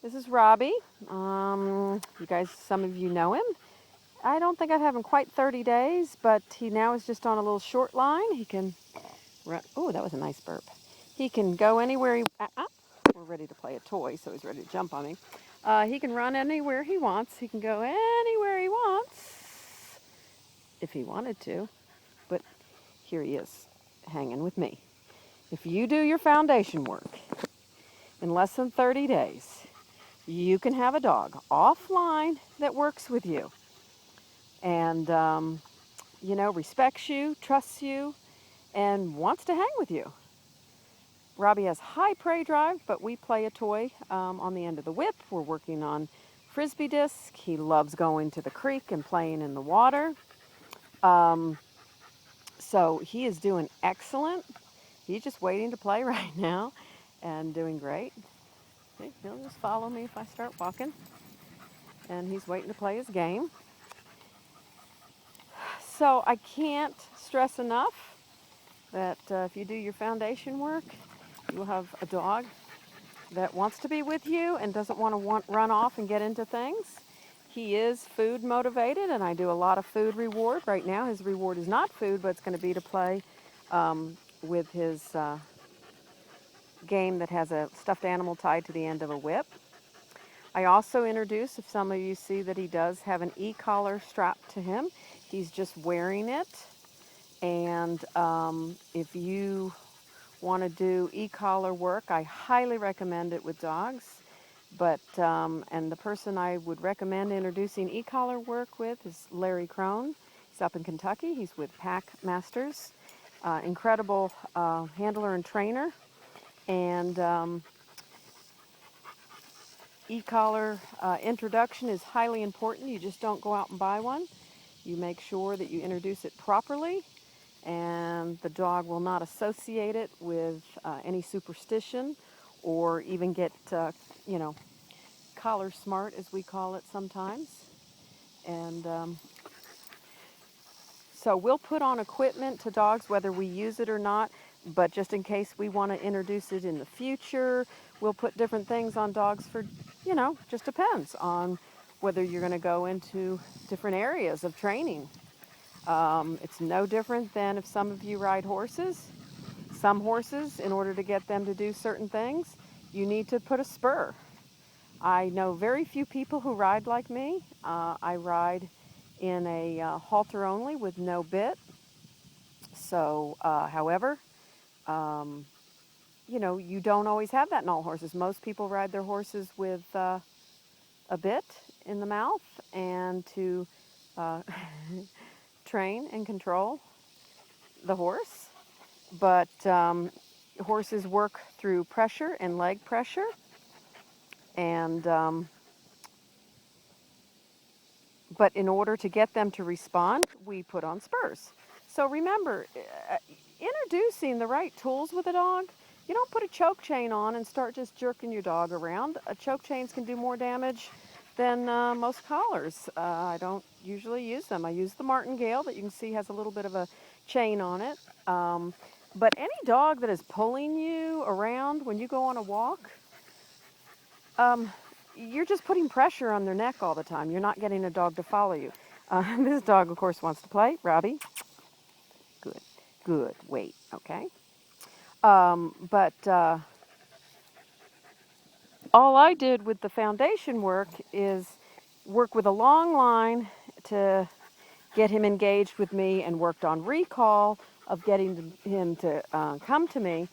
This is Robbie. You guys, some of you know him. I don't think I've had him quite 30 days, but he now is just on a little short line. He can run. Oh, that was a nice burp. He can go anywhere we're ready to play a toy, so he's ready to jump on me. He can run anywhere he wants. He can go anywhere he wants if he wanted to. But here he is, hanging with me. If you do your foundation work in less than 30 days, you can have a dog offline that works with you and, respects you, trusts you, and wants to hang with you. Robbie has high prey drive, but we play a toy on the end of the whip. We're working on frisbee disc. He loves going to the creek and playing in the water. Um, so he is doing excellent. He's just waiting to play right now and doing great. See, he'll just follow me if I start walking. And he's waiting to play his game. So I can't stress enough that if you do your foundation work, you will have a dog that wants to be with you and doesn't want to run off and get into things. He is food motivated, and I do a lot of food reward. Right now, his reward is not food, but it's going to be to play with his game that has a stuffed animal tied to the end of a whip. I also introduce, if some of you see that he does have an e-collar strapped to him, he's just wearing it. And if you want to do e-collar work, I highly recommend it with dogs. But and the person I would recommend introducing e-collar work with is Larry Crone. He's up in Kentucky. He's with Pack Masters. Incredible handler and trainer. And e-collar introduction is highly important. You just don't go out and buy one. You make sure that you introduce it properly, and the dog will not associate it with any superstition or even get, collar smart, as we call it sometimes. And so we'll put on equipment to dogs whether we use it or not, but just in case we want to introduce it in the future, we'll put different things on dogs for, just depends on whether you're going to go into different areas of training. It's no different than if some of you ride horses. Some horses, in order to get them to do certain things, you need to put a spur. I know very few people who ride like me. I ride in a halter only with no bit. So, however, um, you don't always have that in all horses. Most people ride their horses with a bit in the mouth and to uh, train and control the horse. But horses work through pressure and leg pressure. And but in order to get them to respond, we put on spurs. So remember, introducing the right tools with a dog, you don't put a choke chain on and start just jerking your dog around. Choke chains can do more damage than most collars. I don't usually use them. I use the martingale that you can see has a little bit of a chain on it. But any dog that is pulling you around when you go on a walk, um, you're just putting pressure on their neck all the time. You're not getting a dog to follow you. This dog, of course, wants to play. Robbie, good, good. Wait, okay. But all I did with the foundation work is work with a long line to get him engaged with me, and worked on recall of getting him to come to me.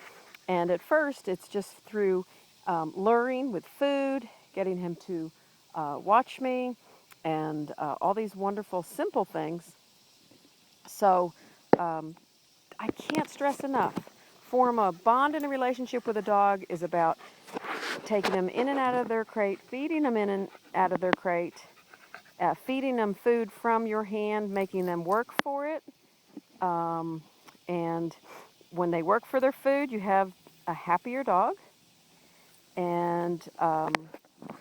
And at first, it's just through luring with food, getting him to watch me, and all these wonderful, simple things. So um, I can't stress enough. Form a bond and a relationship with a dog is about taking them in and out of their crate, feeding them in and out of their crate, feeding them food from your hand, making them work for it. Um, and when they work for their food, you have a happier dog. And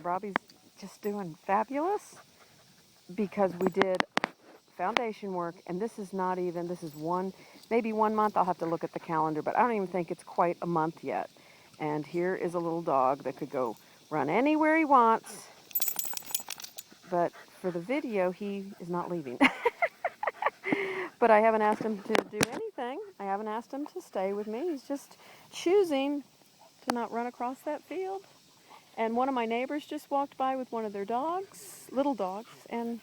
Robbie's just doing fabulous because we did foundation work, and this is not even, this is maybe 1 month. I'll have to look at the calendar, but I don't even think it's quite a month yet. And here is a little dog that could go run anywhere he wants. But for the video, he is not leaving. But I haven't asked him to do anything. I haven't asked him to stay with me. He's just choosing to not run across that field. And one of my neighbors just walked by with one of their dogs, little dogs, and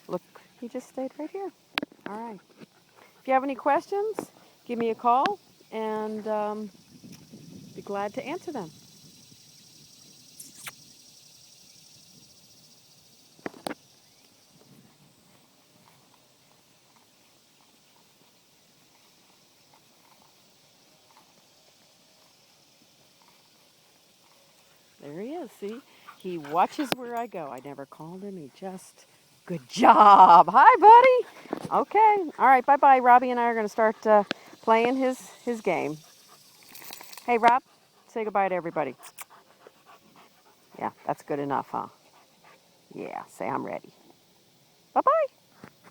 look, he just stayed right here. All right. If you have any questions, give me a call, and be glad to answer them. There he is. See, he watches where I go. I never called him. He just, good job. Hi, buddy. Okay. All right. Bye-bye. Robbie and I are going to start playing his game. Hey, Rob, say goodbye to everybody. Yeah, that's good enough, huh? Yeah, say I'm ready.